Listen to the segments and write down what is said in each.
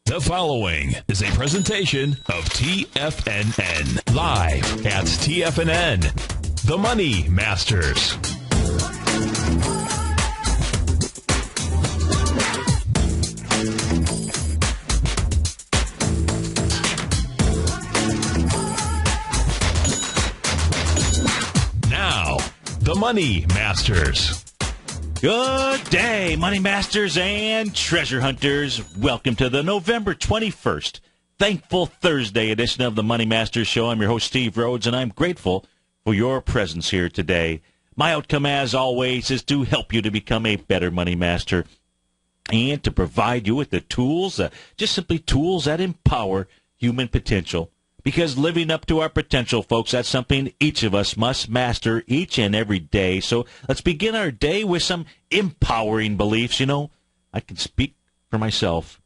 The following is a presentation of TFNN, live at TFNN, The Money Masters. Now, The Money Masters. Good day, Money Masters and Treasure Hunters. Welcome to the November 21st, Thankful Thursday edition of the Money Masters Show. I'm your host, Steve Rhodes, and I'm grateful for your presence here today. My outcome, as always, is to help you to become a better Money Master and to provide you with the tools, just simply tools that empower human potential. Because living up to our potential, folks, that's something each of us must master each and every day. So let's begin our day with some empowering beliefs. You know, I can speak for myself,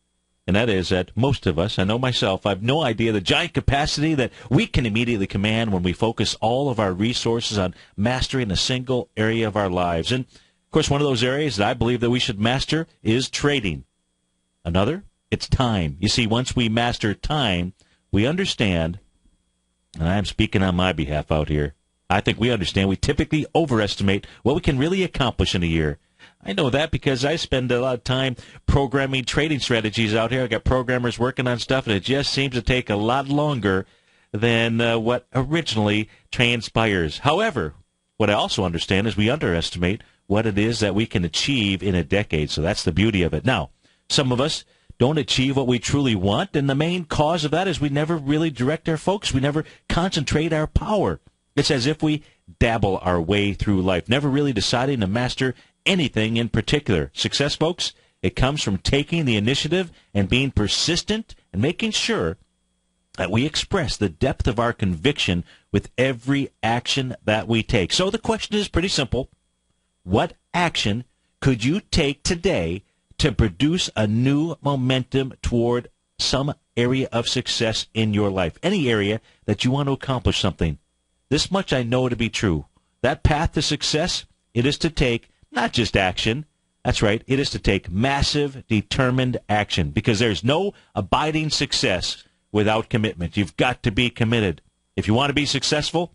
and that is that most of us, I know myself, I have no idea the giant capacity that we can immediately command when we focus all of our resources on mastering a single area of our lives. And, of course, one of those areas that I believe that we should master is trading. Another, it's time. You see, once we master time, we understand, and I am speaking on my behalf out here, I think we understand we typically overestimate what we can really accomplish in a year. I know that because I spend a lot of time programming trading strategies out here. I got programmers working on stuff, and it just seems to take a lot longer than what originally transpires. However, what I also understand is we underestimate what it is that we can achieve in a decade, so that's the beauty of it. Now, some of us don't achieve what we truly want, and the main cause of that is we never really direct our focus. We never concentrate our power. It's as if we dabble our way through life, never really deciding to master anything in particular. Success, folks, it comes from taking the initiative and being persistent and making sure that we express the depth of our conviction with every action that we take. So the question is pretty simple. What action could you take today to produce a new momentum toward some area of success in your life? Any area that you want to accomplish something. This much I know to be true. That path to success, it is to take not just action. That's right. It is to take massive, determined action, because there's no abiding success without commitment. You've got to be committed. If you want to be successful,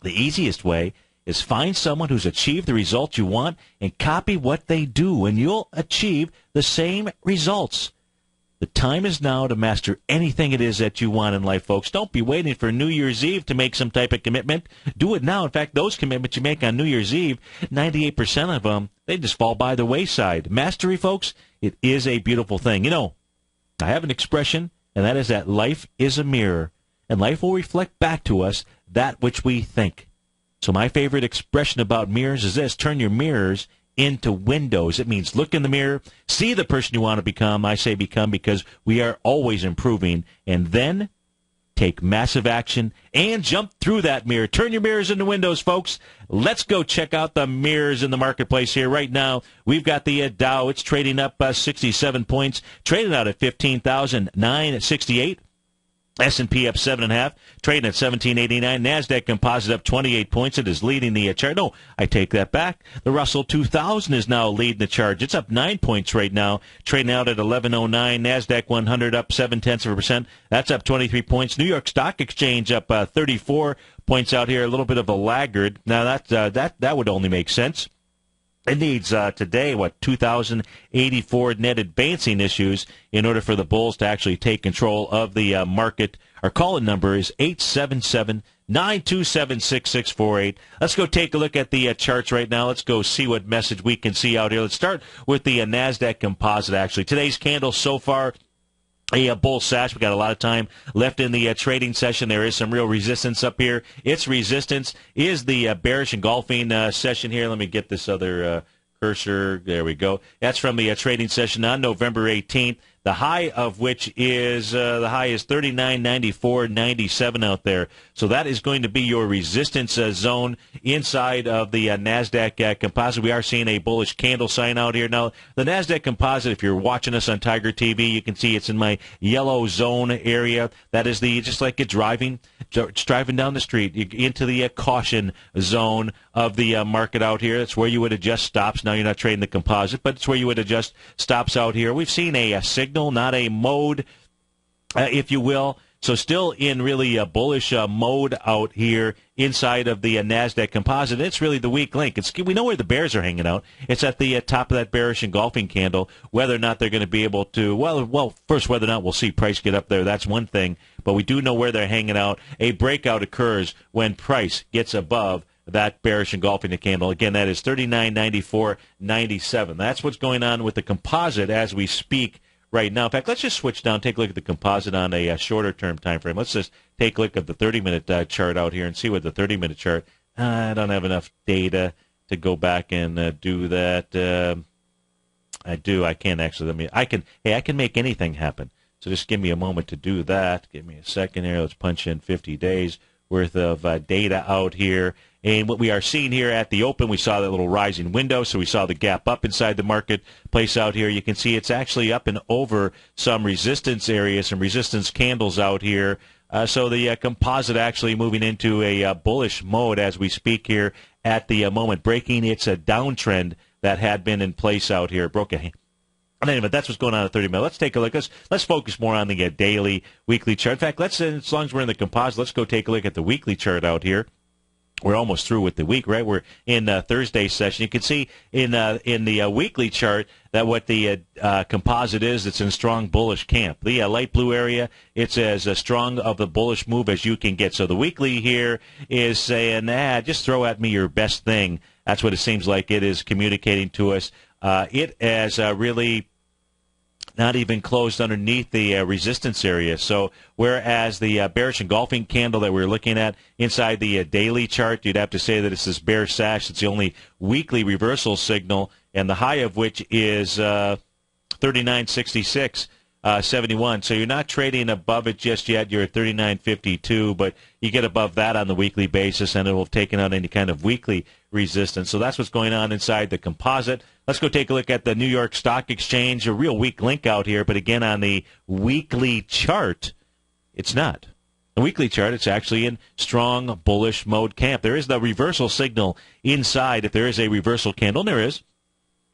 the easiest way is find someone who's achieved the results you want and copy what they do, and you'll achieve the same results. The time is now to master anything it is that you want in life, folks. Don't be waiting for New Year's Eve to make some type of commitment. Do it now. In fact, those commitments you make on New Year's Eve, 98% of them, they just fall by the wayside. Mastery, folks, it is a beautiful thing. You know, I have an expression, and that is that life is a mirror, and life will reflect back to us that which we think. So my favorite expression about mirrors is this: turn your mirrors into windows. It means look in the mirror, see the person you want to become. I say become because we are always improving. And then take massive action and jump through that mirror. Turn your mirrors into windows, folks. Let's go check out the mirrors in the marketplace here right now. We've got the Dow. It's trading up 67 points, trading out at 15,968. S&P up 7.5, trading at 1789. NASDAQ Composite up 28 points. It is leading the chart. No, I take that back. The Russell 2000 is now leading the charge. It's up 9 points right now, trading out at 1109. NASDAQ 100 up 0.7%. That's up 23 points. New York Stock Exchange up 34 points out here. A little bit of a laggard. Now that would only make sense. It needs today, 2,084 net advancing issues in order for the bulls to actually take control of the market. Our call-in number is 877-927-6648. Let's go take a look at the charts right now. Let's go see what message we can see out here. Let's start with the NASDAQ Composite, actually. Today's candle so far, a bull sash. We got a lot of time left in the trading session. There is some real resistance up here. Its resistance is the bearish engulfing session here. Let me get this other cursor. There we go. That's from the trading session on November 18th. The high of which is the high is 39.94.97 out there. So that is going to be your resistance zone inside of the NASDAQ Composite. We are seeing a bullish candle sign out here. Now, the NASDAQ Composite, if you're watching us on Tiger TV, you can see it's in my yellow zone area. That is just like it's driving down the street into the caution zone of the market out here. That's where you would adjust stops. Now, you're not trading the composite, but it's where you would adjust stops out here. We've seen a signal signal, not a mode, if you will. So still in really a bullish mode out here inside of the NASDAQ composite. It's really the weak link. We know where the bears are hanging out. It's at the top of that bearish engulfing candle. Whether or not they're going to be able to, well, first, whether or not we'll see price get up there, that's one thing. But we do know where they're hanging out. A breakout occurs when price gets above that bearish engulfing candle. Again, that is 39.94.97. That's what's going on with the composite as we speak right now. In fact, let's just switch down, take a look at the composite on a shorter-term time frame. Let's just take a look at the 30-minute chart out here and see what the 30-minute chart. I don't have enough data to go back and do that. I do. I can't actually. I can make anything happen. So just give me a moment to do that. Give me a second here. Let's punch in 50 days worth of data out here. And what we are seeing here at the open, we saw that little rising window, so we saw the gap up inside the marketplace out here. You can see it's actually up and over some resistance areas, some resistance candles out here. So the composite actually moving into a bullish mode as we speak here at the moment, breaking its downtrend that had been in place out here. Broke a Anyway, that's what's going on at 30 minutes. Let's take a look. Let's focus more on the daily, weekly chart. In fact, as long as we're in the composite, let's go take a look at the weekly chart out here. We're almost through with the week, right? We're in Thursday's session. You can see in the weekly chart that what the composite is. It's in strong bullish camp. The light blue area, it's as strong of a bullish move as you can get. So the weekly here is saying, just throw at me your best thing. That's what it seems like it is communicating to us. It has really not even closed underneath the resistance area. So whereas the bearish engulfing candle that we're looking at inside the daily chart, you'd have to say that it's this bear sash. It's the only weekly reversal signal, and the high of which is 39.66.71. So you're not trading above it just yet. You're at 39.52, but you get above that on the weekly basis, and it will have taken out any kind of weekly resistance. So that's what's going on inside the composite. Let's go take a look at the New York Stock Exchange. A real weak link out here, but again, on the weekly chart, it's not. The weekly chart, it's actually in strong bullish mode camp. There is the reversal signal inside, if there is a reversal candle, and there is.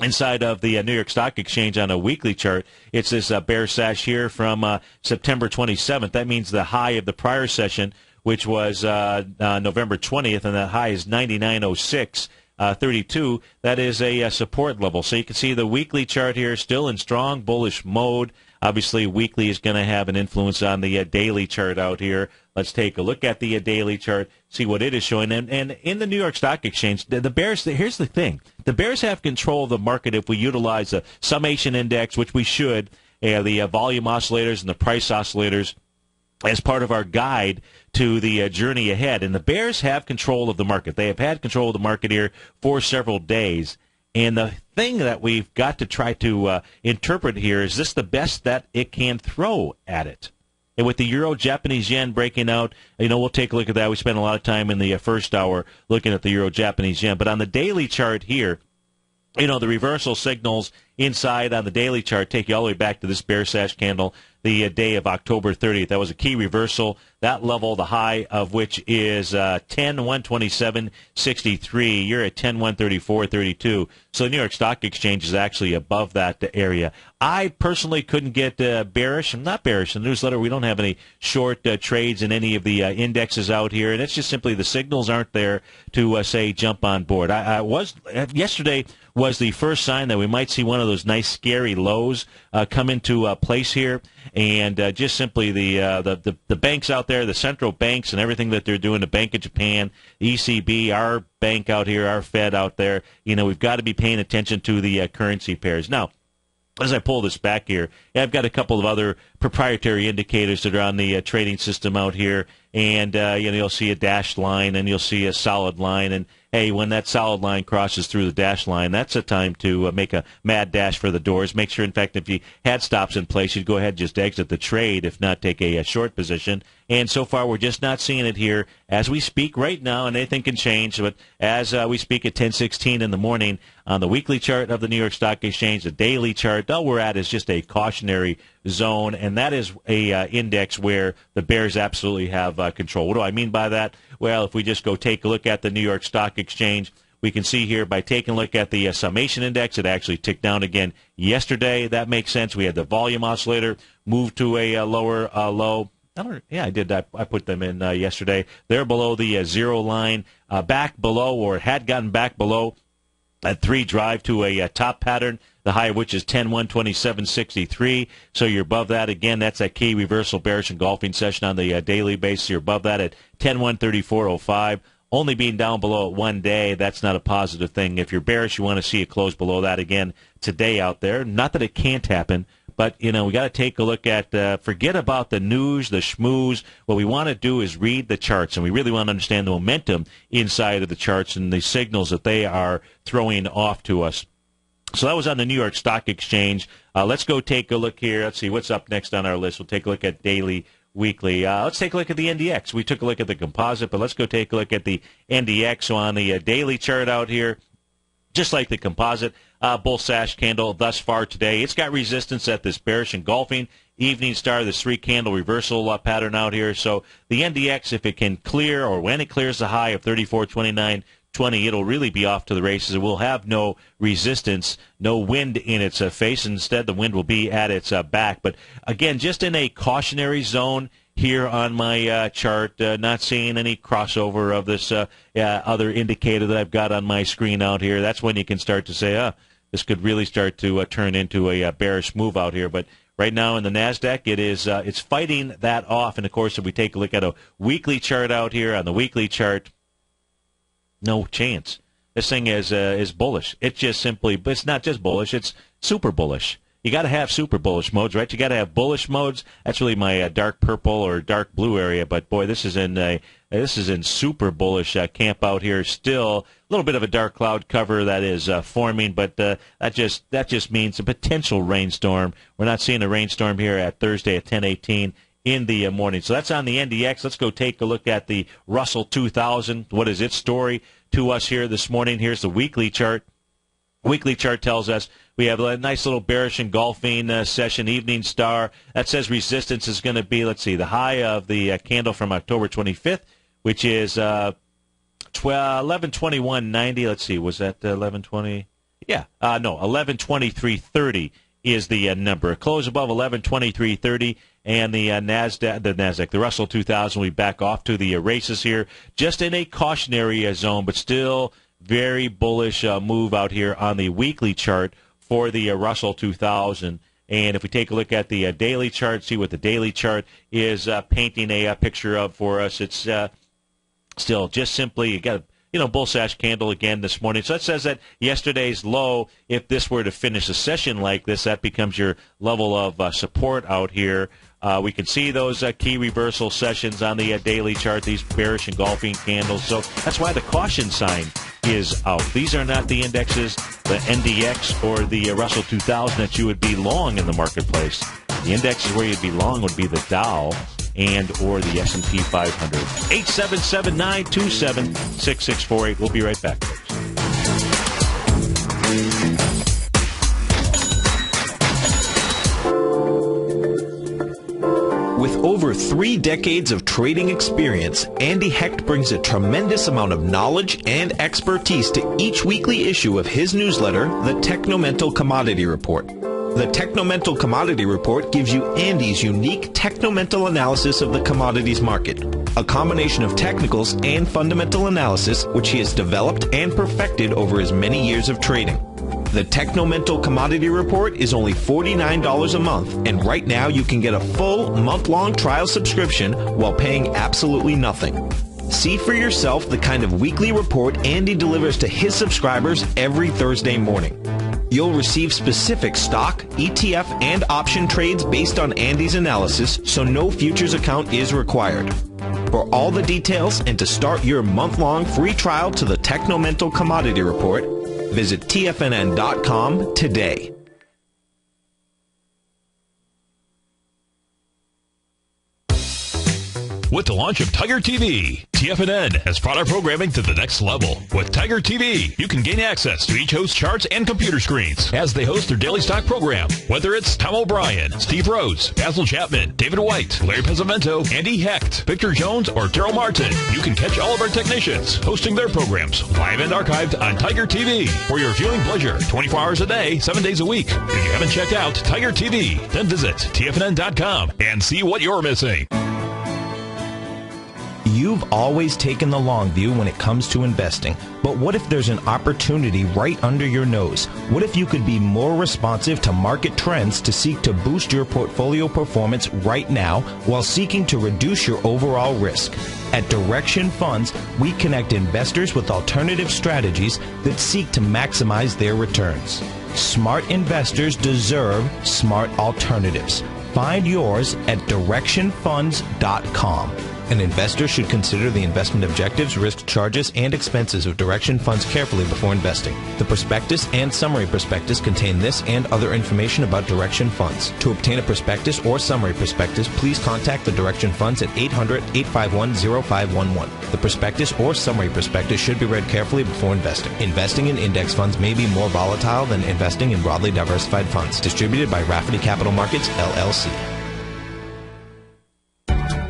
Inside of the New York Stock Exchange on a weekly chart, it's this bear sash here from September 27th. That means the high of the prior session, which was November 20th, and that high is 99.06.32. That is a support level. So you can see the weekly chart here still in strong bullish mode. Obviously, weekly is going to have an influence on the daily chart out here. Let's take a look at the daily chart, see what it is showing. And in the New York Stock Exchange, the bears, here's the thing. The bears have control of the market if we utilize the summation index, which we should, the volume oscillators and the price oscillators as part of our guide to the journey ahead. And the bears have control of the market. They have had control of the market here for several days. And the thing that we've got to try to interpret here is this the best that it can throw at it? And with the euro, Japanese yen breaking out, we'll take a look at that. We spent a lot of time in the first hour looking at the euro, Japanese yen. But on the daily chart here, the reversal signals inside on the daily chart take you all the way back to this bear sash candle, the day of October 30th. That was a key reversal. That level, the high of which is 10.127.63. You're at 10.134.32. So the New York Stock Exchange is actually above that area. I personally couldn't get bearish. I'm not bearish. In the newsletter, we don't have any short trades in any of the indexes out here, and it's just simply the signals aren't there to say jump on board. Yesterday was the first sign that we might see one of those nice scary lows come into place here, and just simply the banks out there, the central banks and everything that they're doing, the Bank of Japan, the ECB, our bank out here, our Fed out there, we've got to be paying attention to the currency pairs. Now, as I pull this back here, I've got a couple of other proprietary indicators that are on the trading system out here, and you'll see a dashed line and you'll see a solid line, and hey, when that solid line crosses through the dash line, that's a time to make a mad dash for the doors. Make sure, in fact, if you had stops in place, you'd go ahead and just exit the trade, if not take a short position. And so far, we're just not seeing it here as we speak right now, and anything can change. But as we speak at 10:16 in the morning on the weekly chart of the New York Stock Exchange, the daily chart, all we're at is just a cautionary zone, and that is a index where the bears absolutely have control. What do I mean by that? Well, if we just go take a look at the New York Stock Exchange, we can see here by taking a look at the summation index, it actually ticked down again yesterday. That makes sense. We had the volume oscillator move to a lower low. I did. I put them in yesterday. They're below the zero line, back below, or had gotten back below that 3 drive to a top pattern, the high of which is 10-127.63. So you're above that. Again, that's that key reversal bearish engulfing session on the daily basis. You're above that at 10-134.05. Only being down below it one day, that's not a positive thing. If you're bearish, you want to see it close below that again today out there. Not that it can't happen, but, we got to take a look at, forget about the news, the schmooze. What we want to do is read the charts, and we really want to understand the momentum inside of the charts and the signals that they are throwing off to us. So that was on the New York Stock Exchange. Let's go take a look here. Let's see what's up next on our list. We'll take a look at daily, weekly. Let's take a look at the NDX. We took a look at the composite, but let's go take a look at the NDX. So on the daily chart out here, just like the composite, bull sash candle thus far today. It's got resistance at this bearish engulfing evening star, this 3-candle reversal pattern out here. So the NDX, if it can clear, or when it clears the high of 34.29.20, it'll really be off to the races. It will have no resistance, no wind in its face. Instead, the wind will be at its back. But again, just in a cautionary zone here on my chart, not seeing any crossover of this other indicator that I've got on my screen out here. That's when you can start to say, this could really start to turn into a bearish move out here. But right now in the NASDAQ, it's fighting that off. And, of course, if we take a look at a weekly chart out here, on the weekly chart, no chance. This thing is bullish. It's just simply, but it's not just bullish, it's super bullish. You got to have super bullish modes, right? You got to have bullish modes. That's really my dark purple or dark blue area. But boy, this is in super bullish camp out here. Still a little bit of a dark cloud cover that is forming, but that just means a potential rainstorm. We're not seeing a rainstorm here at Thursday at 10:18 in the morning. So that's on the NDX. Let's go take a look at the Russell 2000. What is its story to us here this morning? Here's the weekly chart. Weekly chart tells us we have a nice little bearish engulfing session, evening star. That says resistance is going to be, let's see, the high of the candle from October 25th, which is 11:21.90. Let's see, was that 11:20? Yeah, no, 11:23.30 is the number. Close above 11:23.30, and the NASDAQ, the Russell 2000, we back off to the races here, just in a cautionary zone, but still very bullish move out here on the weekly chart for the Russell 2000. And if we take a look at the daily chart, see what the daily chart is painting a picture of for us, it's still just simply, you got a bull sash candle again this morning. So that says that yesterday's low, if this were to finish a session like this, that becomes your level of support out here. We can see those key reversal sessions on the daily chart, these bearish engulfing candles. So that's why the caution sign is out. These are not the indexes, the NDX or the Russell 2000 that you would be long in the marketplace. The indexes where you'd be long would be the Dow and or the S&P 500. 877-927-6648. We'll be right back, folks. With over 3 decades of trading experience, Andy Hecht brings a tremendous amount of knowledge and expertise to each weekly issue of his newsletter, the Technomental Commodity Report. The Technomental Commodity Report gives you Andy's unique technomental analysis of the commodities market, a combination of technicals and fundamental analysis which he has developed and perfected over his many years of trading. The Technomental Commodity Report is only $49 a month, and right now you can get a full month-long trial subscription while paying absolutely nothing. See for yourself the kind of weekly report Andy delivers to his subscribers every Thursday morning. You'll receive specific stock, ETF, and option trades based on Andy's analysis, so no futures account is required. For all the details and to start your month-long free trial to the Technomental Commodity Report, visit TFNN.com today. with the launch of Tiger TV. TFNN has brought our programming to the next level. With Tiger TV, you can gain access to each host's charts and computer screens as they host their daily stock program. Whether it's Tom O'Brien, Steve Rhodesw, Basil Chapman, David White, Larry Pesavento, Andy Hecht, Victor Jones, or Daryl Martin, you can catch all of our technicians hosting their programs live and archived on Tiger TV for your viewing pleasure 24 hours a day, 7 days a week. If you haven't checked out Tiger TV, then visit TFNN.com and see what you're missing. You've always taken the long view when it comes to investing, but what if there's an opportunity right under your nose? What if you could be more responsive to market trends to seek to boost your portfolio performance right now while seeking to reduce your overall risk? At Direction Funds, we connect investors with alternative strategies that seek to maximize their returns. Smart investors deserve smart alternatives. Find yours at directionfunds.com. An investor should consider the investment objectives, risk charges, and expenses of Direction Funds carefully before investing. The prospectus and summary prospectus contain this and other information about Direction Funds. To obtain a prospectus or summary prospectus, please contact the Direction Funds at 800-851-0511. The prospectus or summary prospectus should be read carefully before investing. Investing in index funds may be more volatile than investing in broadly diversified funds. Distributed by Rafferty Capital Markets, LLC.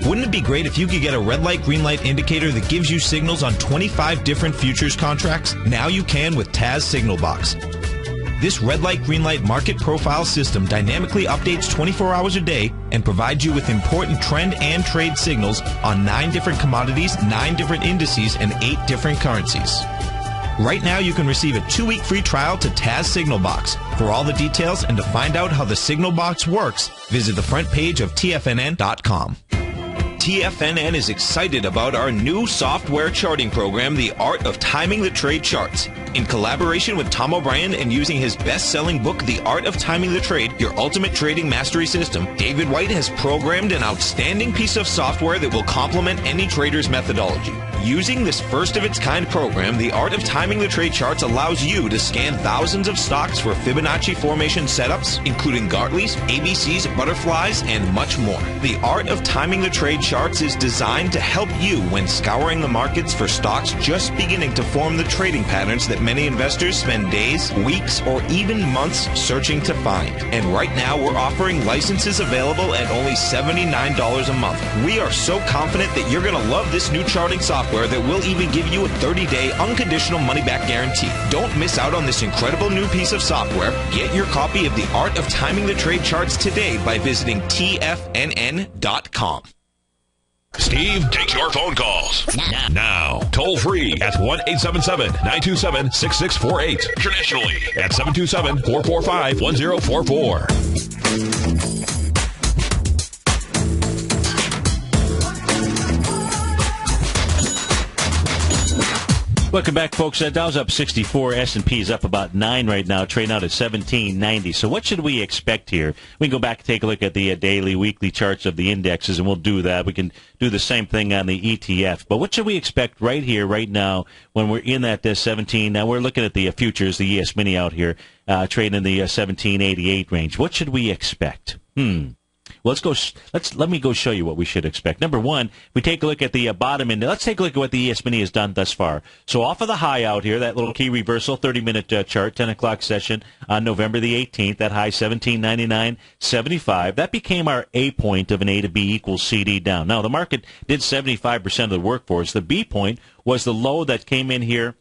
Wouldn't it be great if you could get a red light, green light indicator that gives you signals on 25 different futures contracts? Now you can with Taz Signal Box. This red light, green light market profile system dynamically updates 24 hours a day and provides you with important trend and trade signals on 9 different commodities, 9 different indices, and 8 different currencies. Right now you can receive a 2-week free trial to Taz Signal Box. For all the details and to find out how the Signal Box works, visit the front page of TFNN.com. TFNN is excited about our new software charting program, The Art of Timing the Trade Charts. In collaboration with Tom O'Brien and using his best-selling book, The Art of Timing the Trade, Your Ultimate Trading Mastery System, David White has programmed an outstanding piece of software that will complement any trader's methodology. Using this first-of-its-kind program, The Art of Timing the Trade Charts allows you to scan thousands of stocks for Fibonacci formation setups, including Gartley's, ABC's, butterflies, and much more. The Art of Timing the Trade Charts is designed to help you when scouring the markets for stocks just beginning to form the trading patterns that many investors spend days, weeks, or even months searching to find. And right now, we're offering licenses available at only $79 a month. We are so confident that you're going to love this new charting software that will even give you a 30-day unconditional money-back guarantee. Don't miss out on this incredible new piece of software. Get your copy of The Art of Timing the Trade Charts today by visiting TFNN.com. Steve takes your phone calls now. Toll free at 1-877-927-6648. Internationally at 727-445-1044. Welcome back, folks. Dow's up 64. S&P's up about 9 right now, trading out at 1790. So what should we expect here? We can go back and take a look at the daily, weekly charts of the indexes, and we'll do that. We can do the same thing on the ETF. But what should we expect right here, right now, when we're in that 17? Now, we're looking at the futures, the ES Mini out here, trading in the 1788 range. What should we expect? Let's go. Let me go show you what we should expect. Number one, we take a look at the bottom end. Let's take a look at what the ES Mini has done thus far. So off of the high out here, that little key reversal, 30-minute chart, 10 o'clock session on November the 18th, that high 1799.75. That became our A point of an A to B equals CD down. Now, the market did 75% of the work for us. The B point was the low that came in here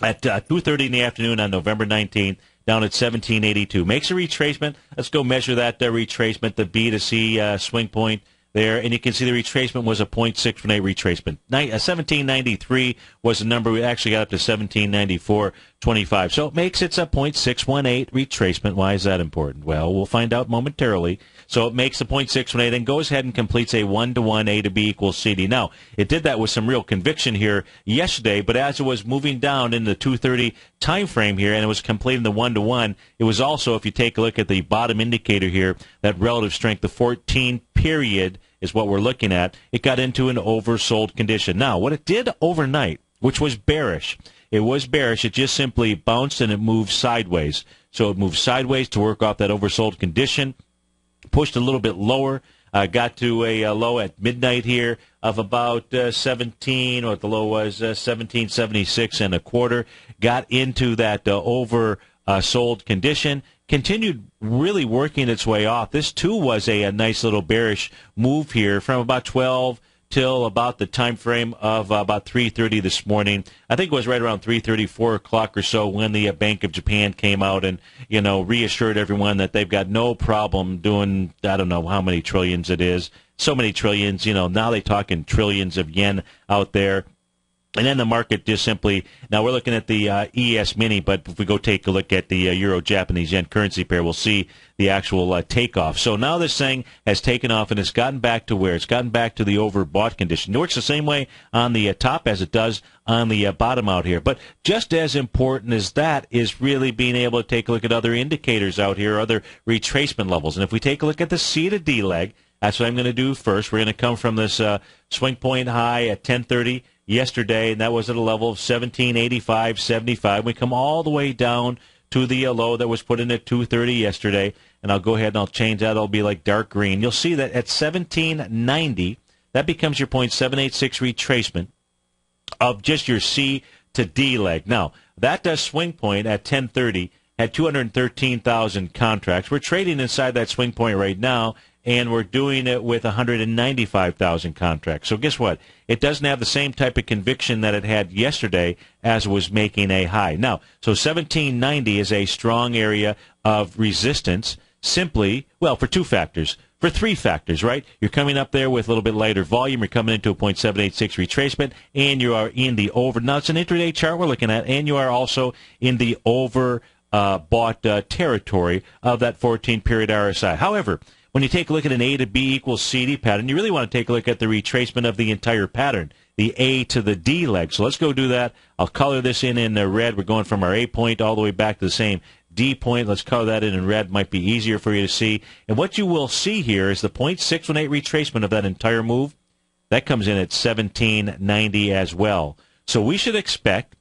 at 2:30 in the afternoon on November 19th. Down at 1782. Makes a retracement. Let's go measure that retracement, the B to C swing point there. And you can see the retracement was a 0.618 retracement. 1793 was the number. We actually got up to 1794.25. So it makes it a 0.618 retracement. Why is that important? Well, we'll find out momentarily. So it makes the 0.618 and goes ahead and completes a 1-to-1 A to B equals CD. Now, it did that with some real conviction here yesterday, but as it was moving down in the 2:30 time frame here and it was completing the 1-to-1, it was also, if you take a look at the bottom indicator here, that relative strength, the 14 period is what we're looking at. It got into an oversold condition. Now, what it did overnight, which was bearish, it was bearish. It just simply bounced and it moved sideways. So it moved sideways to work off that oversold condition, pushed a little bit lower got to a low at midnight here of about 17, what the low was, 1776 and a quarter. Got into that oversold condition. Continued really working its way off. This, too, was a nice little bearish move here from about 12 till about the time frame of about 3:30 this morning. I think it was right around 3:30, 4 o'clock or so when the Bank of Japan came out and, reassured everyone that they've got no problem doing, I don't know how many trillions it is. So many trillions, now they talk in trillions of yen out there. And then the market just simply, now we're looking at the ES Mini, but if we go take a look at the Euro-Japanese yen currency pair, we'll see the actual takeoff. So now this thing has taken off and it's gotten back to where? It's gotten back to the overbought condition. It works the same way on the top as it does on the bottom out here. But just as important as that is really being able to take a look at other indicators out here, other retracement levels. And if we take a look at the C to D leg, that's what I'm going to do first. We're going to come from this swing point high at 10:30 yesterday, and that was at a level of 1785.75. We come all the way down to the low that was put in at 2:30 yesterday, and I'll go ahead and I'll change that. It'll be like dark green. You'll see that at 1790, that becomes your 0.786 retracement of just your C to D leg. Now, that does swing point at 10:30 had 213,000 contracts. We're trading inside that swing point right now, and we're doing it with 195,000 contracts. So guess what? It doesn't have the same type of conviction that it had yesterday as it was making a high. Now, so 1790 is a strong area of resistance simply, well, for two factors. For three factors, right? You're coming up there with a little bit lighter volume. You're coming into a 0.786 retracement, and you are in the over. Now, it's an intraday chart we're looking at, and you are also in the bought territory of that 14-period RSI. However, when you take a look at an A to B equals CD pattern, you really want to take a look at the retracement of the entire pattern, the A to the D leg. So let's go do that. I'll color this in red. We're going from our A point all the way back to the same D point. Let's color that in red. Might be easier for you to see. And what you will see here is the 0.618 retracement of that entire move. That comes in at 1790 as well. So we should expect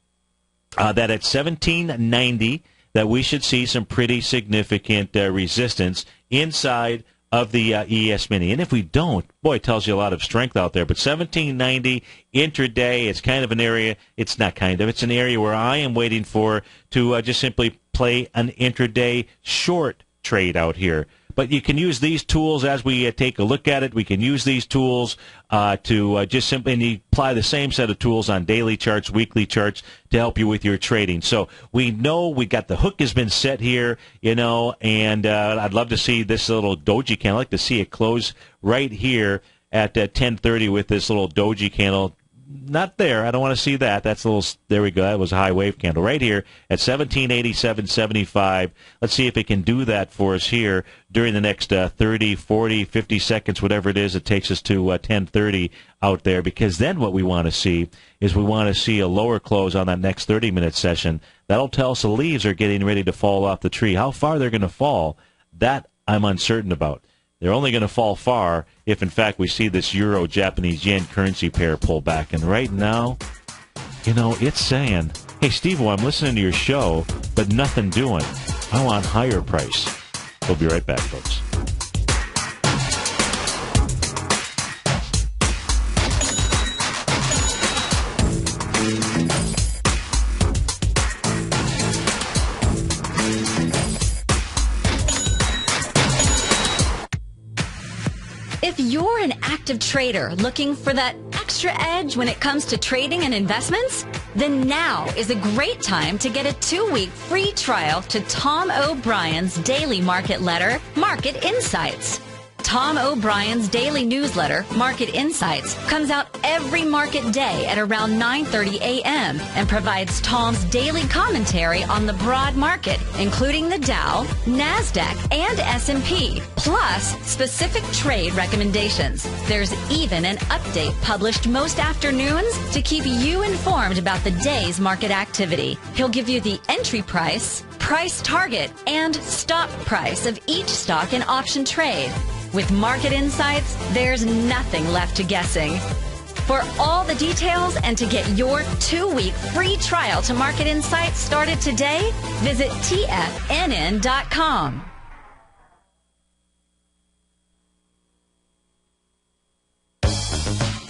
that at 1790 that we should see some pretty significant resistance inside of the ES Mini. And if we don't, boy, it tells you a lot of strength out there. But 1790 intraday, it's kind of an area, it's not kind of, it's an area where I am waiting for to just simply play an intraday short trade out here. But you can use these tools as we take a look at it. We can use these tools to just simply apply the same set of tools on daily charts, weekly charts to help you with your trading. So we know we got the hook has been set here, and I'd love to see this little doji candle. I'd like to see it close right here at 10:30 with this little doji candle. Not there. I don't want to see that. That's a little. There we go. That was a high wave candle right here at 1787.75. Let's see if it can do that for us here during the next 30, 40, 50 seconds, whatever it is. It takes us to 10:30 out there, because then what we want to see is we want to see a lower close on that next 30-minute session. That'll tell us the leaves are getting ready to fall off the tree. How far they're going to fall, that I'm uncertain about. They're only going to fall far if, in fact, we see this Euro-Japanese yen currency pair pull back. And right now, it's saying, hey, Steve, I'm listening to your show, but nothing doing. I want higher price. We'll be right back, folks. If you're an active trader looking for that extra edge when it comes to trading and investments, then now is a great time to get a 2-week free trial to Tom O'Brien's daily market letter, Market Insights. Tom O'Brien's daily newsletter, Market Insights, comes out every market day at around 9:30 a.m. and provides Tom's daily commentary on the broad market, including the Dow, NASDAQ, and S&P, plus specific trade recommendations. There's even an update published most afternoons to keep you informed about the day's market activity. He'll give you the entry price, price target, and stop price of each stock and option trade. With Market Insights, there's nothing left to guessing. For all the details and to get your 2-week free trial to Market Insights started today, visit TFNN.com.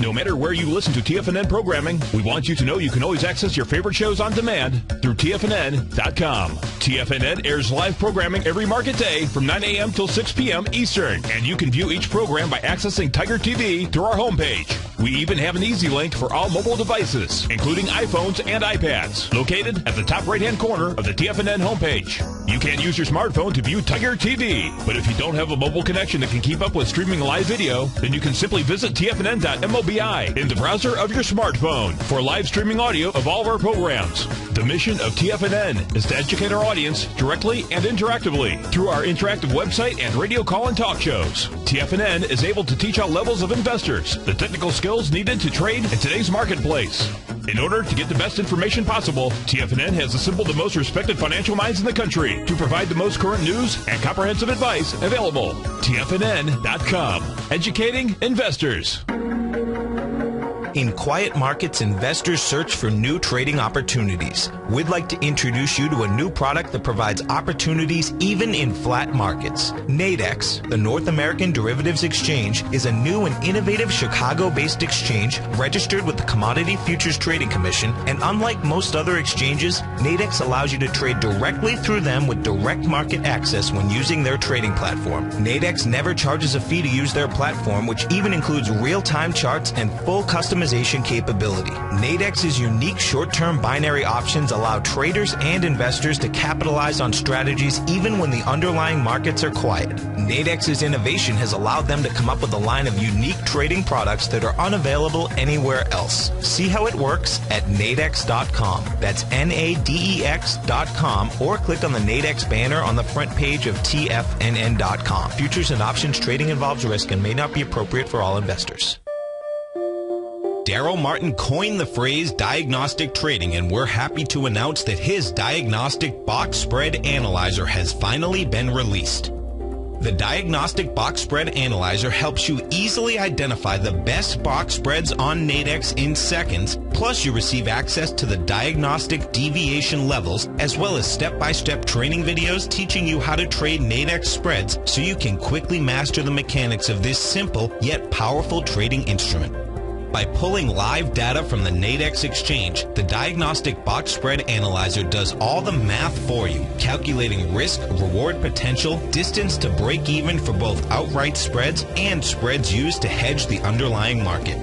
No matter where you listen to TFNN programming, we want you to know you can always access your favorite shows on demand through TFNN.com. TFNN airs live programming every market day from 9 a.m. till 6 p.m. Eastern, and you can view each program by accessing Tiger TV through our homepage. We even have an easy link for all mobile devices, including iPhones and iPads, located at the top right-hand corner of the TFNN homepage. You can use your smartphone to view Tiger TV, but if you don't have a mobile connection that can keep up with streaming live video, then you can simply visit TFNN.mobi in the browser of your smartphone for live streaming audio of all of our programs. The mission of TFNN is to educate our audience directly and interactively through our interactive website and radio call and talk shows. TFNN is able to teach all levels of investors the technical skills needed to trade in today's marketplace. In order to get the best information possible, TFNN has assembled the most respected financial minds in the country to provide the most current news and comprehensive advice available. TFNN.com. Educating investors. In quiet markets, investors search for new trading opportunities. We'd like to introduce you to a new product that provides opportunities even in flat markets. Nadex, the North American Derivatives Exchange, is a new and innovative Chicago-based exchange registered with the Commodity Futures Trading Commission, and unlike most other exchanges, Nadex allows you to trade directly through them with direct market access when using their trading platform. Nadex never charges a fee to use their platform, which even includes real-time charts and full customization capability. Nadex's unique short-term binary options allow traders and investors to capitalize on strategies even when the underlying markets are quiet. Nadex's innovation has allowed them to come up with a line of unique trading products that are unavailable anywhere else. See how it works at nadex.com. That's NADEX.com, or click on the Nadex banner on the front page of TFNN.com. Futures and options trading involves risk and may not be appropriate for all investors. Daryl Martin coined the phrase diagnostic trading, and we're happy to announce that his diagnostic box spread analyzer has finally been released. The Diagnostic Box Spread Analyzer helps you easily identify the best box spreads on Nadex in seconds, plus you receive access to the diagnostic deviation levels, as well as step-by-step training videos teaching you how to trade Nadex spreads so you can quickly master the mechanics of this simple yet powerful trading instrument. By pulling live data from the Nadex exchange, the Diagnostic Box Spread Analyzer does all the math for you, calculating risk, reward potential, distance to break even for both outright spreads and spreads used to hedge the underlying market.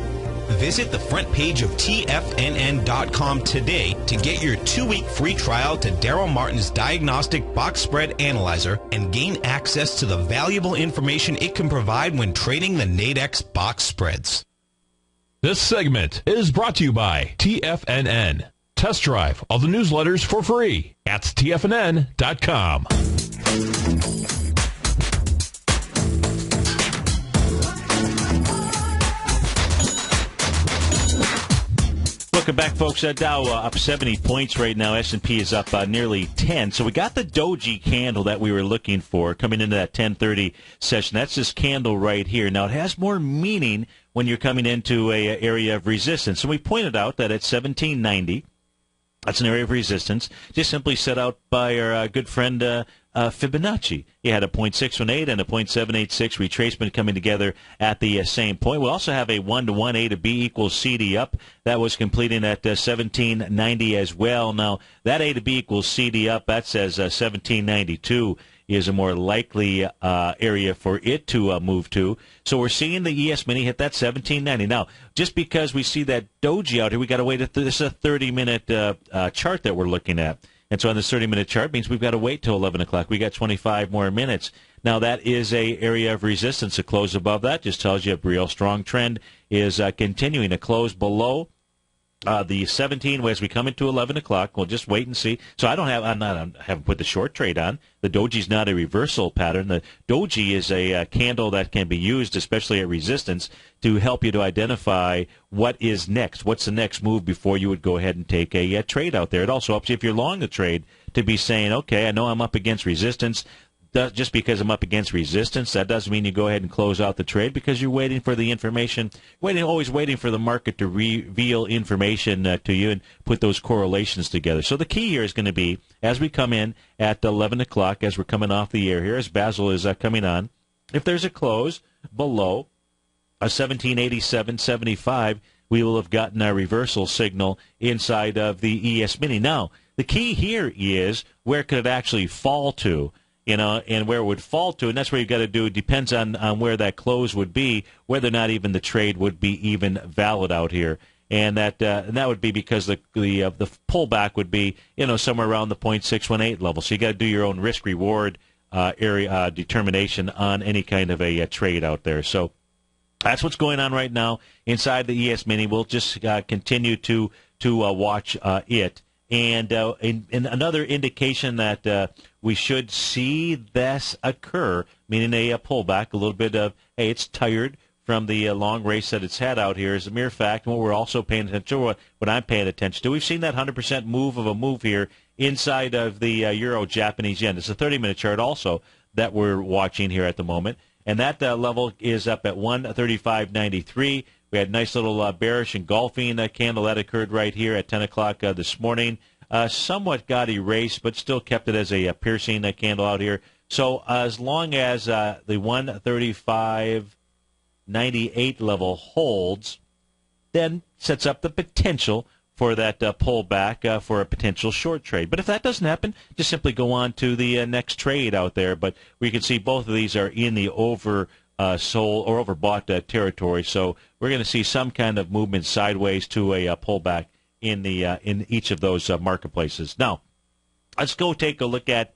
Visit the front page of TFNN.com today to get your 2-week free trial to Daryl Martin's Diagnostic Box Spread Analyzer and gain access to the valuable information it can provide when trading the Nadex box spreads. This segment is brought to you by TFNN. Test drive all the newsletters for free at TFNN.com. Welcome back, folks. Dow up 70 points right now. S&P is up nearly 10. So we got the doji candle that we were looking for coming into that 10:30 session. That's this candle right here. Now, it has more meaning when you're coming into a area of resistance. So we pointed out that at 1790, that's an area of resistance, just simply set out by our good friend Fibonacci. He had a 0.618 and a 0.786 retracement coming together at the same point. We'll also have a 1-to-1 A to B equals CD up. That was completing at 1790 as well. Now, that A to B equals CD up, that says 1792 is a more likely area for it to move to. So we're seeing the ES Mini hit that 1790. Now, just because we see that doji out here, we got to wait. This is a 30-minute chart that we're looking at. And so on this 30-minute chart means we've got to wait till 11 o'clock. We got 25 more minutes. Now, that is a area of resistance. A close above that just tells you a real strong trend is continuing. A close below the 17 as we come into 11 o'clock. We'll just wait and see. So I haven't put the short trade on. The doji's not a reversal pattern. The doji is a candle that can be used, especially at resistance, to help you to identify what is next. What's the next move before you would go ahead and take a trade out there. It also helps you, if you're long the trade, to be saying, okay, I know I'm up against resistance. Just because I'm up against resistance, that doesn't mean you go ahead and close out the trade, because you're waiting for the information, always waiting for the market to reveal information to you and put those correlations together. So the key here is going to be, as we come in at 11 o'clock, as we're coming off the air here, as Basil is coming on, if there's a close below a 1787.75, we will have gotten a reversal signal inside of the ES Mini. Now, the key here is where could it actually fall to, and where it would fall to, and that's where you've got to do. It depends on where that close would be, whether or not even the trade would be even valid out here. And that would be because the pullback would be somewhere around the 0.618 level. So you got to do your own risk reward area determination on any kind of a trade out there. So that's what's going on right now inside the ES Mini. We'll just continue to watch it. And another indication that we should see this occur, meaning a pullback, a little bit of, hey, it's tired from the long race that it's had out here, is a mere fact. And what we're also paying attention to, what I'm paying attention to, we've seen that 100% move here inside of the Euro-Japanese yen. It's a 30-minute chart also that we're watching here at the moment. And that level is up at 135.93. We had a nice little bearish engulfing candle that occurred right here at 10 o'clock this morning. Somewhat got erased, but still kept it as a piercing candle out here. So as long as the 135.98 level holds, then sets up the potential for that pullback for a potential short trade. But if that doesn't happen, just simply go on to the next trade out there. But we can see both of these are in the oversold or overbought territory. So we're going to see some kind of movement sideways to a pullback in each of those marketplaces. Now, let's go take a look at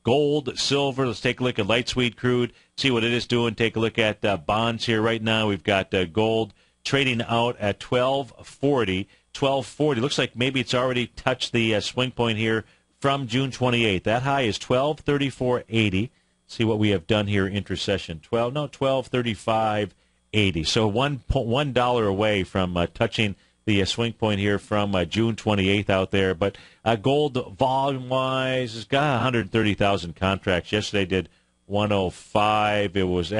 gold, silver. Let's take a look at light sweet crude, see what it is doing. Take a look at bonds here right now. We've got gold trading out at 1240. 1240. Looks like maybe it's already touched the swing point here from June 28th. That high is 1234.80. See what we have done here intersession. 1235.80. So $1 away from touching the swing point here from June 28th out there. But gold volume-wise has got 130,000 contracts. Yesterday did 105. It was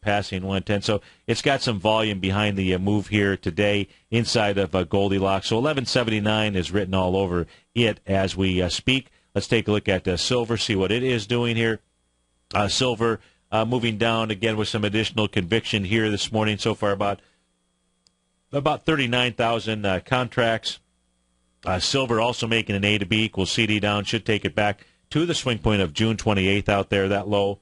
passing 110. So it's got some volume behind the move here today inside of Goldilocks. So 1179 is written all over it as we speak. Let's take a look at silver, see what it is doing here. Silver moving down again with some additional conviction here this morning. So far about 39,000 contracts. Silver also making an A to B equals CD down. Should take it back to the swing point of June 28th out there, that low.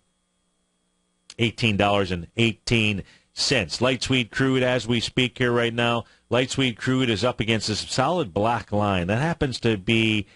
$18.18. Light sweet crude as we speak here right now. Light sweet crude is up against this solid black line. That happens to be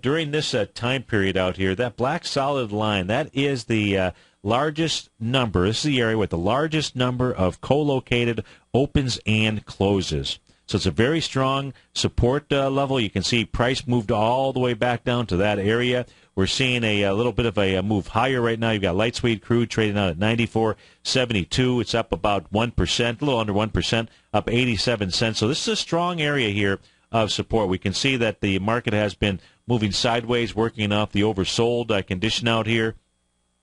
during this time period out here. That black solid line, that is the largest number. This is the area with the largest number of co-located opens and closes. So it's a very strong support level. You can see price moved all the way back down to that area. We're seeing a little bit of a move higher right now. You've got light sweet crude trading out at 94.72. It's up about 1%, a little under 1%, up 87 cents. So this is a strong area here of support. We can see that the market has been moving sideways, working off the oversold condition out here.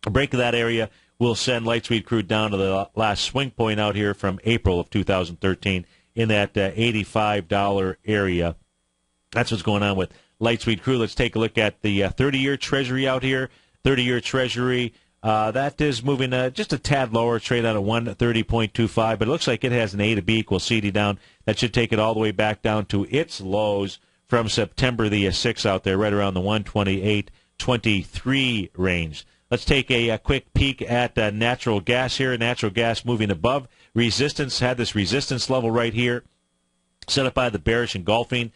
A break of that area will send light sweet crude down to the last swing point out here from April of 2013 in that $85 area. That's what's going on with light sweet crude. Let's take a look at the 30-year Treasury out here. 30-year Treasury, that is moving just a tad lower, trade out at 130.25, but it looks like it has an A to B equals CD down. That should take it all the way back down to its lows from September the 6th out there, right around the 128.23 range. Let's take a quick peek at natural gas here. Natural gas moving above resistance, had this resistance level right here, set up by the bearish engulfing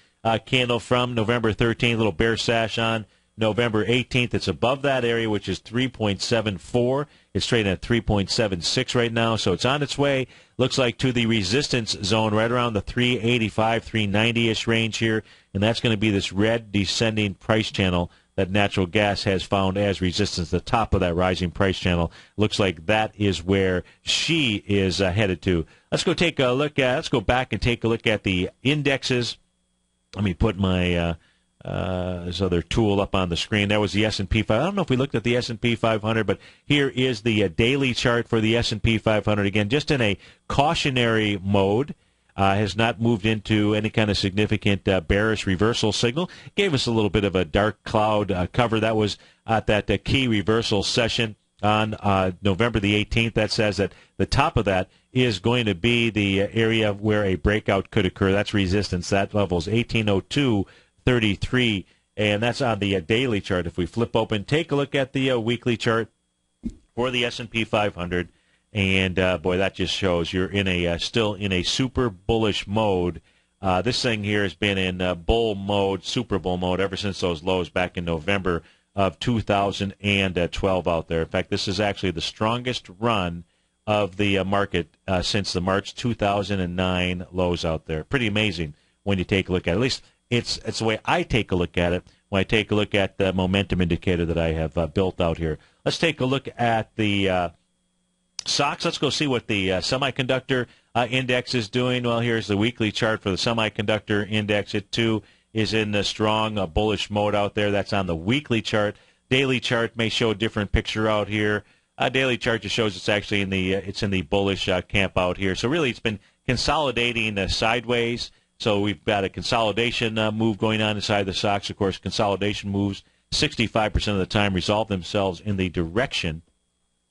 candle from November 13th, little bear sash on November 18th. It's above that area, which is 3.74. It's trading at 3.76 right now, so it's on its way, looks like, to the resistance zone right around the 385, 390-ish range here, and that's going to be this red descending price channel that natural gas has found as resistance, the top of that rising price channel. Looks like that is where she is headed to. Let's go back and take a look at the indexes. Let me put my this other tool up on the screen. That was the S&P 500. I don't know if we looked at the S&P 500, but here is the daily chart for the S&P 500. Again, just in a cautionary mode. Has not moved into any kind of significant bearish reversal signal. Gave us a little bit of a dark cloud cover. That was at that key reversal session on November the 18th. That says that the top of that is going to be the area where a breakout could occur. That's resistance. That level is 1802.33, and that's on the daily chart. If we flip open, take a look at the weekly chart for the S&P 500, and boy, that just shows you're in a still in a super bullish mode. This thing here has been in bull mode, super bull mode, ever since those lows back in November of 2012 out there. In fact, this is actually the strongest run of the market since the March 2009 lows out there. Pretty amazing when you take a look at it. At least it's the way I take a look at it when I take a look at the momentum indicator that I have built out here. Let's take a look at the stocks. Let's go see what the semiconductor index is doing. Well, here's the weekly chart for the semiconductor index. It, too, is in the strong bullish mode out there. That's on the weekly chart. Daily chart may show a different picture out here. Daily chart just shows it's actually in the bullish camp out here. So really, it's been consolidating sideways. So we've got a consolidation move going on inside the stocks. Of course, consolidation moves 65% of the time resolve themselves in the direction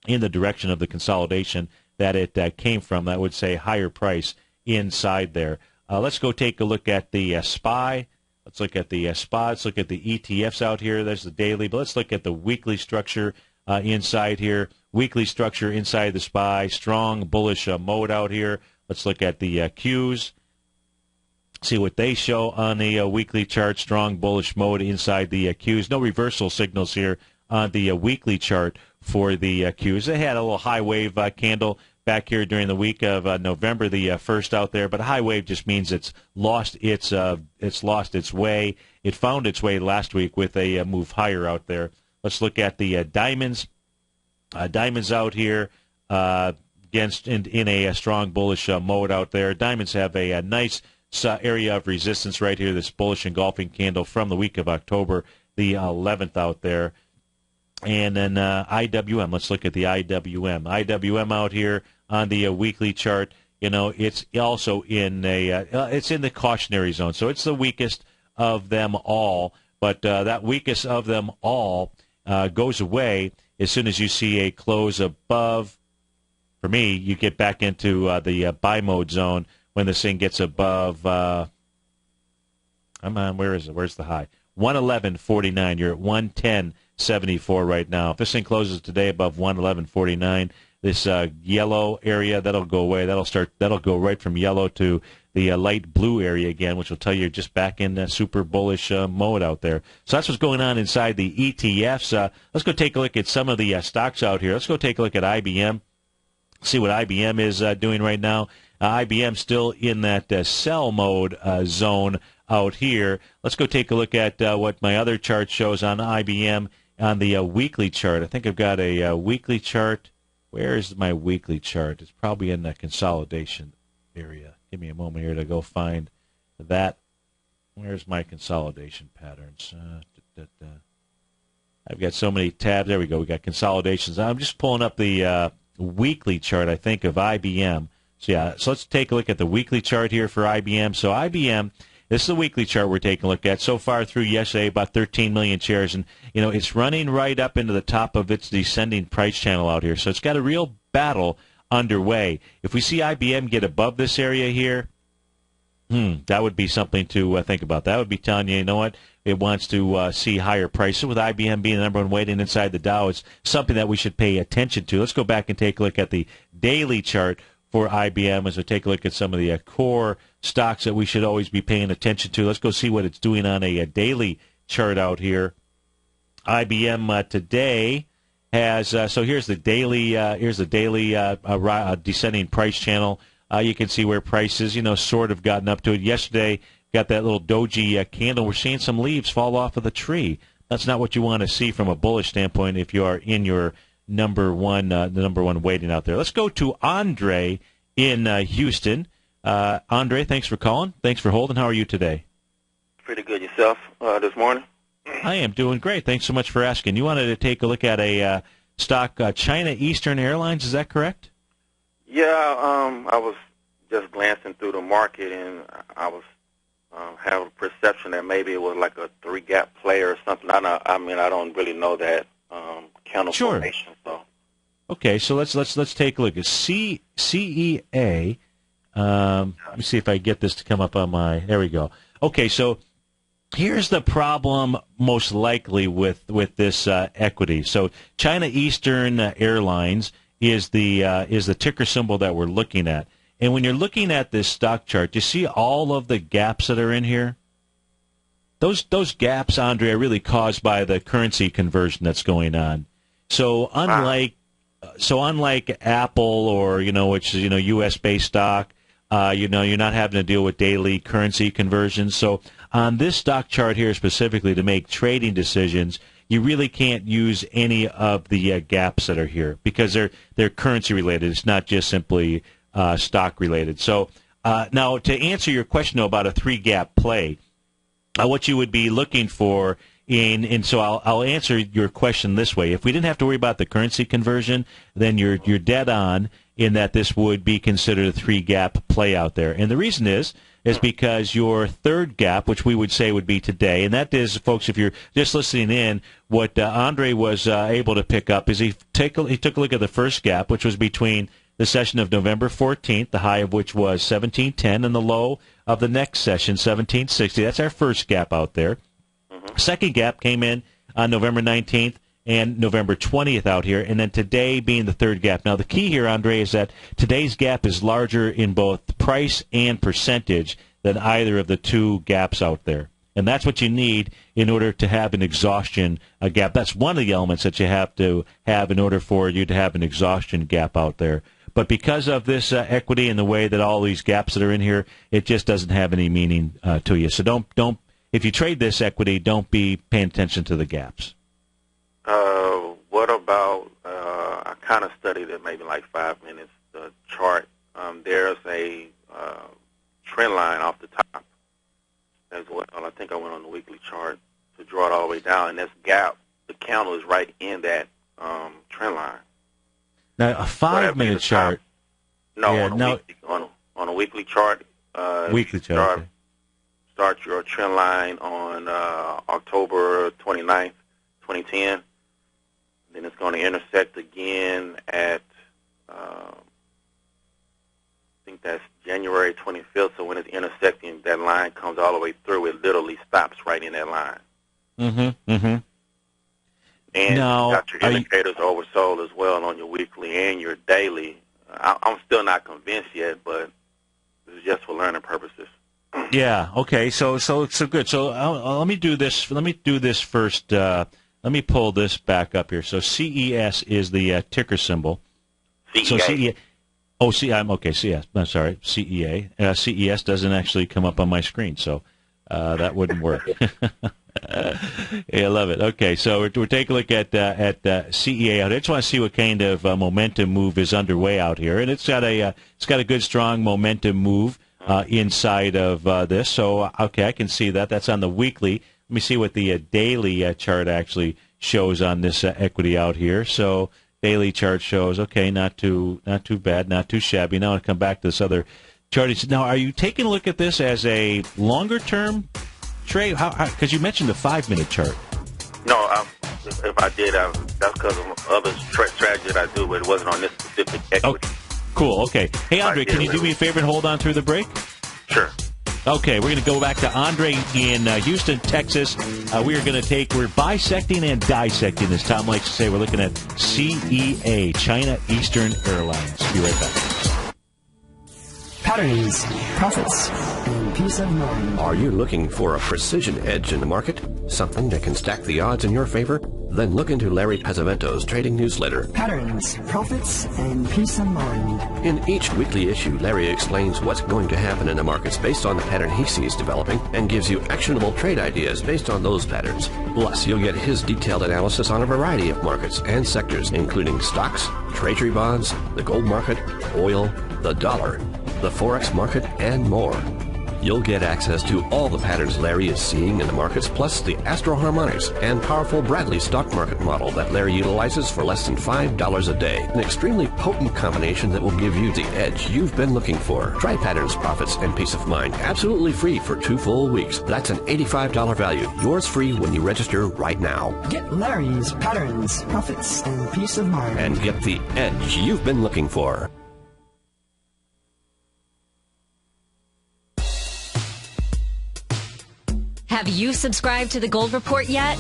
of the consolidation that it came from. That would say higher price inside there. Let's go take a look at the SPY. Let's look at the SPY. Let's look at the ETFs out here. There's the daily, but let's look at the weekly structure inside here. Weekly structure inside the SPY. Strong bullish mode out here. Let's look at the Qs. See what they show on the weekly chart. Strong bullish mode inside the Qs. No reversal signals here on the weekly chart for the Qs. They had a little high wave candle back here during the week of November the 1st out there, but a high wave just means it's lost its way. It found its way last week with a move higher out there. Let's look at the diamonds. Diamonds out here against in a strong bullish mode out there. Diamonds have a nice area of resistance right here. This bullish engulfing candle from the week of October the 11th out there. And then IWM. Let's look at the IWM. IWM out here on the weekly chart. You know, it's also in it's in the cautionary zone. So it's the weakest of them all. But that weakest of them all goes away as soon as you see a close above. For me, you get back into the buy mode zone when this thing gets above. Come on, where is it? Where's the high? 111.49. You're at 110.74 right now. If this thing closes today above 111.49, this yellow area, that'll go away. That'll go right from yellow to the light blue area again, which will tell you you're just back in super bullish mode out there. So that's what's going on inside the ETFs. Let's go take a look at some of the stocks out here. Let's go take a look at IBM. See what IBM is doing right now. IBM still in that sell mode zone out here. Let's go take a look at what my other chart shows on IBM on the weekly chart. I think I've got a weekly chart. Where is my weekly chart? It's probably in the consolidation area. Give me a moment here to go find that. Where's my consolidation patterns? I've got so many tabs. There we go. We got consolidations. I'm just pulling up the weekly chart, I think, of IBM. So let's take a look at the weekly chart here for IBM. So IBM, this is the weekly chart we're taking a look at. So far through yesterday, about 13 million shares. And, you know, it's running right up into the top of its descending price channel out here. So it's got a real battle underway. If we see IBM get above this area here, that would be something to think about. That would be telling you, you know what, it wants to see higher prices. With IBM being the number one weighting inside the Dow, it's something that we should pay attention to. Let's go back and take a look at the daily chart for IBM as we take a look at some of the core stocks that we should always be paying attention to. Let's go see what it's doing on a daily chart out here. IBM today has so here's the daily descending price channel. You can see where prices, sort of gotten up to it. Yesterday, got that little doji candle. We're seeing some leaves fall off of the tree. That's not what you want to see from a bullish standpoint if you are in your the number one weighting out there. Let's go to Andre in Houston. Andre, thanks for calling. Thanks for holding. How are you today? Pretty good. Yourself this morning? I am doing great. Thanks so much for asking. You wanted to take a look at a stock, China Eastern Airlines. Is that correct? Yeah, I was just glancing through the market, and I was having a perception that maybe it was like a three-gap play or something. I don't really know that counter formation. So Okay, so let's take a look at CEA. Let me see if I get this to come up on my. There we go. Okay, so here's the problem most likely with this equity. So China Eastern Airlines is the ticker symbol that we're looking at. And when you're looking at this stock chart, you see all of the gaps that are in here? Those gaps, Andre, are really caused by the currency conversion that's going on. So unlike Apple or, which is, US-based stock, you're not having to deal with daily currency conversions. So on this stock chart here specifically to make trading decisions, you really can't use any of the gaps that are here because they're currency related. It's not just simply stock related. So now to answer your question about a 3-gap play, what you would be looking for so I'll answer your question this way. If we didn't have to worry about the currency conversion, then you're dead on in that this would be considered a 3-gap play out there. And the reason is because your third gap, which we would say would be today, and that is, folks, if you're just listening in, what Andre was able to pick up is he took a look at the first gap, which was between the session of November 14th, the high of which was 1710, and the low of the next session, 1760. That's our first gap out there. Second gap came in on November 19th and November 20th out here, and then today being the third gap. Now, the key here, Andre, is that today's gap is larger in both price and percentage than either of the two gaps out there. And that's what you need in order to have an exhaustion gap. That's one of the elements that you have to have in order for you to have an exhaustion gap out there. But because of this equity and the way that all these gaps that are in here, it just doesn't have any meaning to you. So don't. If you trade this equity, don't be paying attention to the gaps. What about, I kind of studied it maybe like 5 minutes, the chart. There's a trend line off the top as well. I think I went on the weekly chart to draw it all the way down, and this gap, the candle is right in that trend line. Now, a 5-minute chart. On a weekly chart. Weekly chart. Okay. Start your trend line on October 29th, 2010. Then it's going to intersect again at, I think that's January 25th. So when it's intersecting, that line comes all the way through. It literally stops right in that line. And now, you got your indicators oversold as well on your weekly and your daily. I'm still not convinced yet, but this is just for learning purposes. Yeah. Okay. So good. So let me do this. Let me do this first. Let me pull this back up here. So CES is the ticker symbol. CEA. So CEA. I'm okay. CES. I'm sorry. CEA. CES doesn't actually come up on my screen, so that wouldn't work. Yeah, I love it. Okay, so we're taking a look at CEA. I just want to see what kind of momentum move is underway out here, and it's got a good strong momentum move inside of this. So okay, I can see that. That's on the weekly. Let me see what the daily chart actually shows on this equity out here. So daily chart shows okay, not too bad, not too shabby. Now I'll come back to this other chart. Now, are you taking a look at this as a longer term trade? Because you mentioned the 5-minute chart. No, if I did, that's because of other strategies that I do, but it wasn't on this specific equity. Oh, cool. Okay. Hey, Andre, can you do me a favor and hold on through the break? Sure. Okay, we're going to go back to Andre in Houston, Texas. We're bisecting and dissecting, as Tom likes to say. We're looking at CEA, China Eastern Airlines. Be right back. Patterns, profits, and peace of mind. Are you looking for a precision edge in the market? Something that can stack the odds in your favor? Then look into Larry Pazavento's trading newsletter. Patterns, profits, and peace of mind. In each weekly issue, Larry explains what's going to happen in the markets based on the pattern he sees developing and gives you actionable trade ideas based on those patterns. Plus, you'll get his detailed analysis on a variety of markets and sectors, including stocks, treasury bonds, the gold market, oil, the dollar, the Forex market, and more. You'll get access to all the patterns Larry is seeing in the markets, plus the Astro Harmonics and powerful Bradley stock market model that Larry utilizes for less than $5 a day. An extremely potent combination that will give you the edge you've been looking for. Try patterns, profits, and peace of mind absolutely free for 2 full weeks. That's an $85 value. Yours free when you register right now. Get Larry's patterns, profits, and peace of mind. And get the edge you've been looking for. Have you subscribed to the Gold Report yet?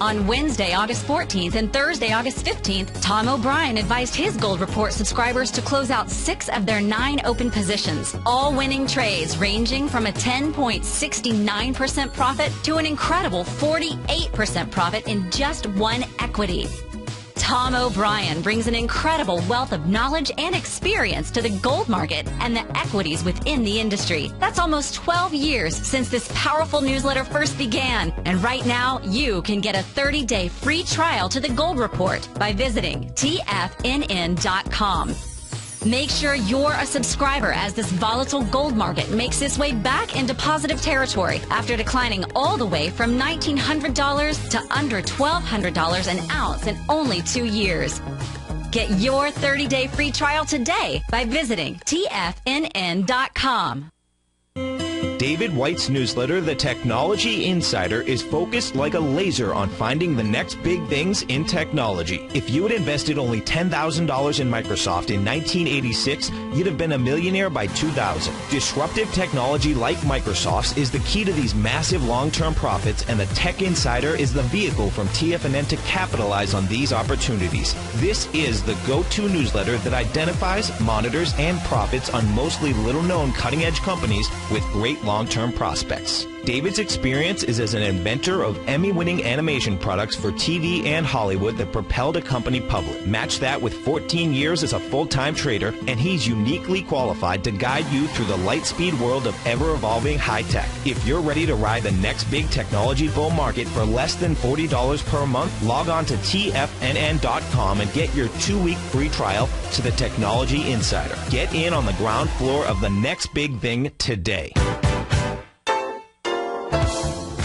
On Wednesday, August 14th and Thursday, August 15th, Tom O'Brien advised his Gold Report subscribers to close out 6 of their 9 open positions, all winning trades ranging from a 10.69% profit to an incredible 48% profit in just one equity. Tom O'Brien brings an incredible wealth of knowledge and experience to the gold market and the equities within the industry. That's almost 12 years since this powerful newsletter first began. And right now, you can get a 30-day free trial to the Gold Report by visiting TFNN.com. Make sure you're a subscriber as this volatile gold market makes its way back into positive territory after declining all the way from $1,900 to under $1,200 an ounce in only 2 years. Get your 30-day free trial today by visiting TFNN.com. David White's newsletter, The Technology Insider, is focused like a laser on finding the next big things in technology. If you had invested only $10,000 in Microsoft in 1986, you'd have been a millionaire by 2000. Disruptive technology like Microsoft's is the key to these massive long-term profits, and the Tech Insider is the vehicle from TFNN to capitalize on these opportunities. This is the go-to newsletter that identifies, monitors, and profits on mostly little-known cutting-edge companies with great long-term prospects. David's experience is as an inventor of Emmy-winning animation products for TV and Hollywood that propelled a company public. Match that with 14 years as a full-time trader, and he's uniquely qualified to guide you through the light-speed world of ever-evolving high-tech. If you're ready to ride the next big technology bull market for less than $40 per month, log on to TFNN.com and get your 2-week free trial to the Technology Insider. Get in on the ground floor of the next big thing today.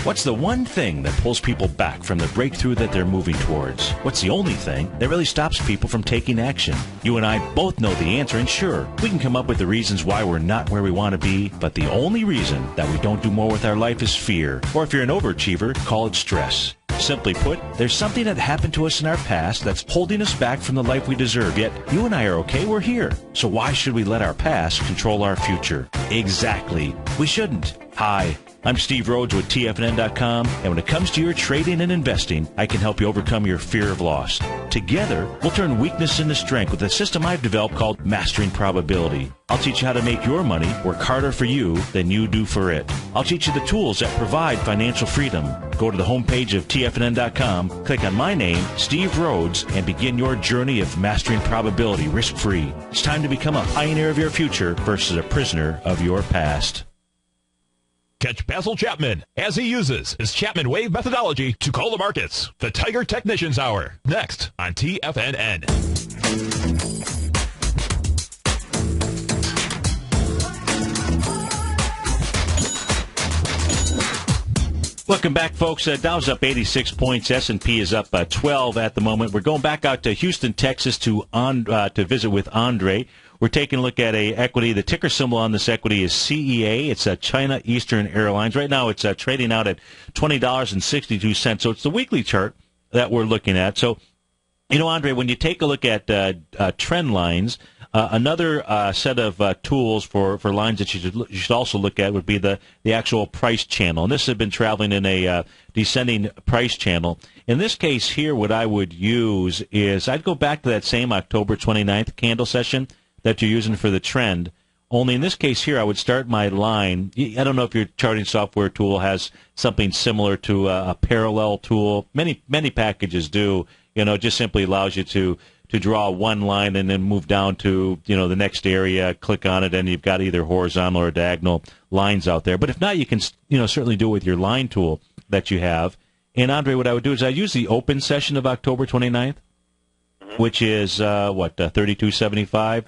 What's the one thing that pulls people back from the breakthrough that they're moving towards? What's the only thing that really stops people from taking action? You and I both know the answer, and sure, we can come up with the reasons why we're not where we want to be, but the only reason that we don't do more with our life is fear. Or if you're an overachiever, call it stress. Simply put, there's something that happened to us in our past that's holding us back from the life we deserve, yet you and I are okay, we're here. So why should we let our past control our future? Exactly. We shouldn't. Hi, I'm Steve Rhodes with TFNN.com, and when it comes to your trading and investing, I can help you overcome your fear of loss. Together, we'll turn weakness into strength with a system I've developed called Mastering Probability. I'll teach you how to make your money work harder for you than you do for it. I'll teach you the tools that provide financial freedom. Go to the homepage of TFNN.com, click on my name, Steve Rhodes, and begin your journey of mastering probability risk-free. It's time to become a pioneer of your future versus a prisoner of your past. Catch Basil Chapman as he uses his Chapman Wave methodology to call the markets. The Tiger Technicians Hour, next on TFNN. Welcome back, folks. Dow's up 86 points. S&P is up 12 at the moment. We're going back out to Houston, Texas to visit with Andre. We're taking a look at a equity. The ticker symbol on this equity is CEA. It's China Eastern Airlines. Right now it's trading out at $20.62. So it's the weekly chart that we're looking at. So, Andre, when you take a look at trend lines, another set of tools for lines that you should also look at would be the actual price channel. And this has been traveling in a descending price channel. In this case here, what I would use is I'd go back to that same October 29th candle session that you're using for the trend. Only in this case here, I would start my line. I don't know if your charting software tool has something similar to a parallel tool. Many packages do. It just simply allows you to draw one line and then move down to, the next area, click on it, and you've got either horizontal or diagonal lines out there. But if not, you can, certainly do it with your line tool that you have. And, Andre, what I would do is I use the open session of October 29th, which is, 32.75.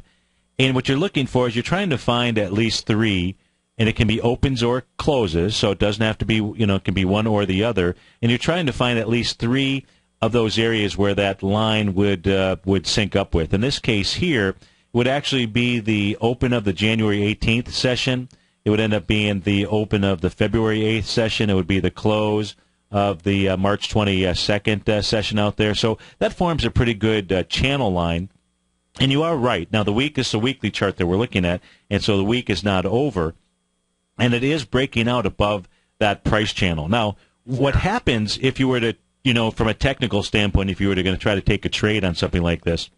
And what you're looking for is you're trying to find at least 3. and it can be opens or closes, so it doesn't have to be, it can be one or the other. And you're trying to find at least 3 of those areas where that line would sync up with. In this case here, would actually be the open of the January 18th session. It would end up being the open of the February 8th session. It would be the close of the March 22nd session out there. So that forms a pretty good channel line. And you are right. Now, the week is the weekly chart that we're looking at, and so the week is not over. And it is breaking out above that price channel. Now, what happens if you were to, from a technical standpoint, if you were going to try to take a trade on something like this,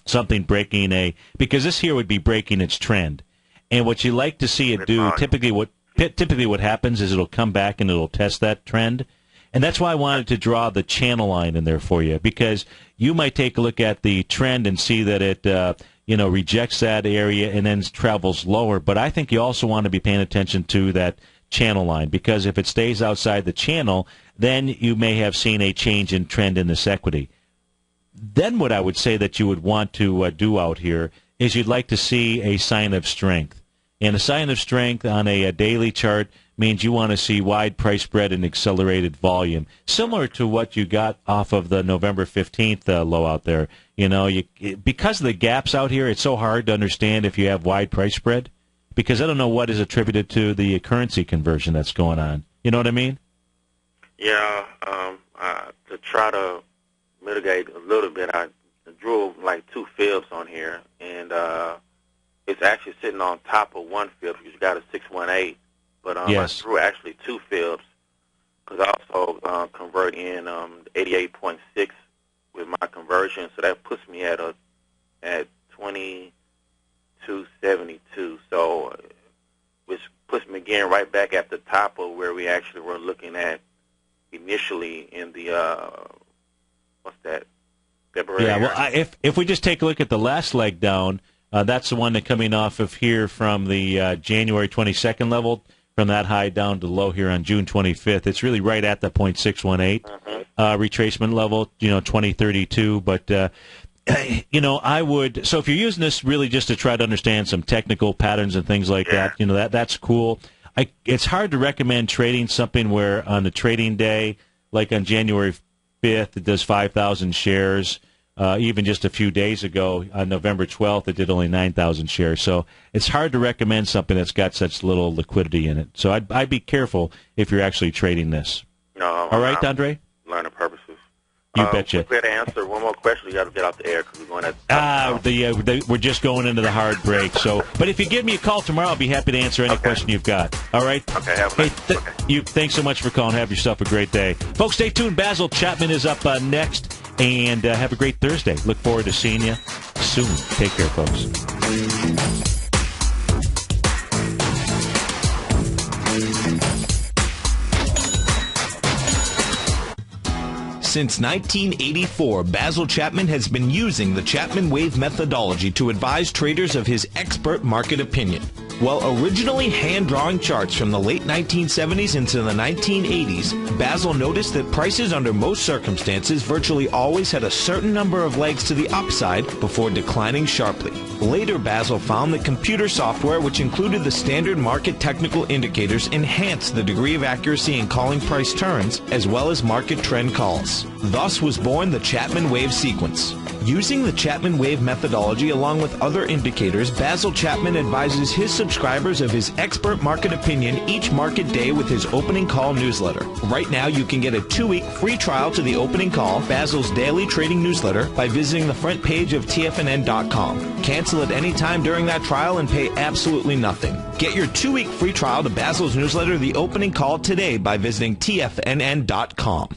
something breaking because this here would be breaking its trend. And what you like to see it do, typically what happens is it'll come back and it'll test that trend. And that's why I wanted to draw the channel line in there for you, because you might take a look at the trend and see that it, rejects that area and then travels lower. But I think you also want to be paying attention to that channel line, because if it stays outside the channel, then you may have seen a change in trend in this equity. Then what I would say that you would want to do out here is you'd like to see a sign of strength. And a sign of strength on a daily chart means you want to see wide price spread and accelerated volume, similar to what you got off of the November 15th low out there. Because of the gaps out here, it's so hard to understand if you have wide price spread, because I don't know what is attributed to the currency conversion that's going on. You know what I mean? Yeah, to try to mitigate a little bit, I drew like 2 fibs on here, and it's actually sitting on top of 1 fib because you got a 618. But yes. I drew actually 2 fibs because I also convert in 88.6 with my conversion, so that puts me at 2272. So which puts me again right back at the top of where we actually were looking at initially in the February. Yeah, well, if we just take a look at the last leg down, that's the one that coming off of here from the January 22nd level, from that high down to low here on June 25th. It's really right at the 0.618 retracement level, 2032. But, I would, so if you're using this really just to try to understand some technical patterns and things like that, that's cool. It's hard to recommend trading something where on the trading day, like on January 5th, it does 5,000 shares. Even just a few days ago, on November 12th, it did only 9,000 shares. So it's hard to recommend something that's got such little liquidity in it. So I'd be careful if you're actually trading this. No. All right, Andre? Learning purposes. You betcha. Quickly to answer one more question. We got to get out the air because we're going to. We're just going into the hard break. So, but if you give me a call tomorrow, I'll be happy to answer any question you've got. All right. Okay. Thanks so much for calling. Have yourself a great day, folks. Stay tuned. Basil Chapman is up next, and have a great Thursday. Look forward to seeing you soon. Take care, folks. Since 1984, Basil Chapman has been using the Chapman Wave methodology to advise traders of his expert market opinion. While originally hand-drawing charts from the late 1970s into the 1980s, Basil noticed that prices under most circumstances virtually always had a certain number of legs to the upside before declining sharply. Later, Basil found that computer software, which included the standard market technical indicators, enhanced the degree of accuracy in calling price turns, as well as market trend calls. Thus was born the Chapman Wave sequence. Using the Chapman Wave methodology along with other indicators, Basil Chapman advises his subscribers of his expert market opinion each market day with his opening call newsletter. Right now, you can get a 2-week free trial to the opening call, Basil's daily trading newsletter, by visiting the front page of TFNN.com. Cancel at any time during that trial and pay absolutely nothing. Get your 2-week free trial to Basil's newsletter, The Opening Call, today by visiting TFNN.com.